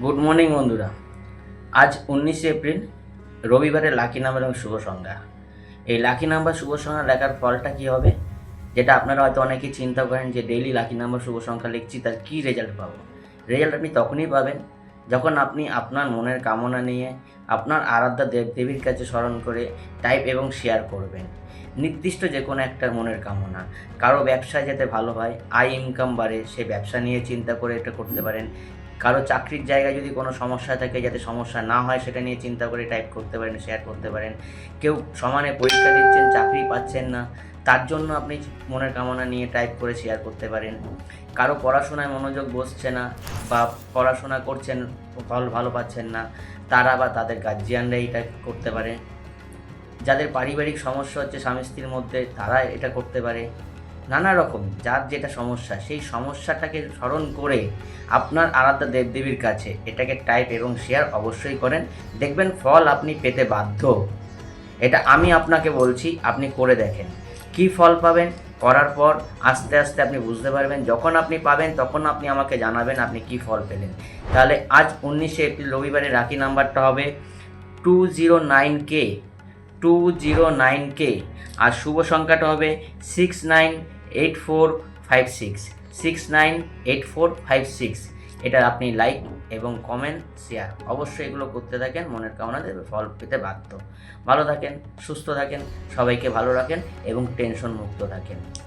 Good morning বন্ধুরা। আজ 19শে April, রবিবারের লাকি নাম্বার এবং শুভ সংখ্যা। এই লাকি নাম্বার শুভ সংখ্যা লেখার ফলটা কী হবে, যেটা আপনারা হয়তো অনেকেই চিন্তা করেন যে ডেইলি লাকি নাম্বার শুভ সংখ্যা লিখছি, তার কী রেজাল্ট পাবো। রেজাল্ট আপনি তখনই পাবেন যখন আপনি আপনার মনের কামনা নিয়ে আপনার আরাধ্যা দেবদেবীর কাছে স্মরণ করে টাইপ এবং শেয়ার করবেন। নির্দিষ্ট যে কোনো একটা মনের কামনা, কারো ব্যবসায় যাতে ভালো হয়, আয় ইনকাম বাড়ে, সে ব্যবসা নিয়ে চিন্তা করে এটা করতে পারেন। কারো চাকরির জায়গায় যদি কোনো সমস্যা থাকে, যাতে সমস্যা না হয় সেটা নিয়ে চিন্তা করে টাইপ করতে পারেন, শেয়ার করতে পারেন। কেউ সমানে পরীক্ষা দিচ্ছেন, চাকরি পাচ্ছেন না, তার জন্য আপনি মনের কামনা নিয়ে টাইপ করে শেয়ার করতে পারেন। কারো পড়াশোনায় মনোযোগ বসছে না বা পড়াশোনা করছেন, ফল ভালো পাচ্ছেন না, তারা বা তাদের গার্জিয়ানরা এটা করতে পারে। যাদের পারিবারিক সমস্যা হচ্ছে স্বামী স্ত্রীর মধ্যে, তারা এটা করতে পারে। নানা রকম যার যেটা সমস্যা, সেই সমস্যাটাকে স্মরণ করে আপনার আরাধ্যা দেবদেবীর কাছে এটাকে টাইপ এবং শেয়ার অবশ্যই করেন। দেখবেন ফল আপনি পেতে বাধ্য। এটা আমি আপনাকে বলছি, আপনি করে দেখেন কি ফল পাবেন। করার পর আস্তে আস্তে আপনি বুঝতে পারবেন। যখন আপনি পাবেন তখন আপনি আমাকে জানাবেন আপনি কি ফল পেলেন। তাহলে আজ 19শে এপ্রিল রবিবারে লাকি নাম্বারটা হবে 209K 209K, আর শুভ সংখ্যাটা হবে 698456 698456। এটা আপনি লাইক এবং কমেন্ট শেয়ার অবশ্যই এগুলো করতে থাকেন। মনের কামনা দেবে, ফল পেতে বাধ্য। ভালো থাকেন, সুস্থ থাকেন, সবাইকে ভালো রাখেন এবং টেনশন মুক্ত থাকেন।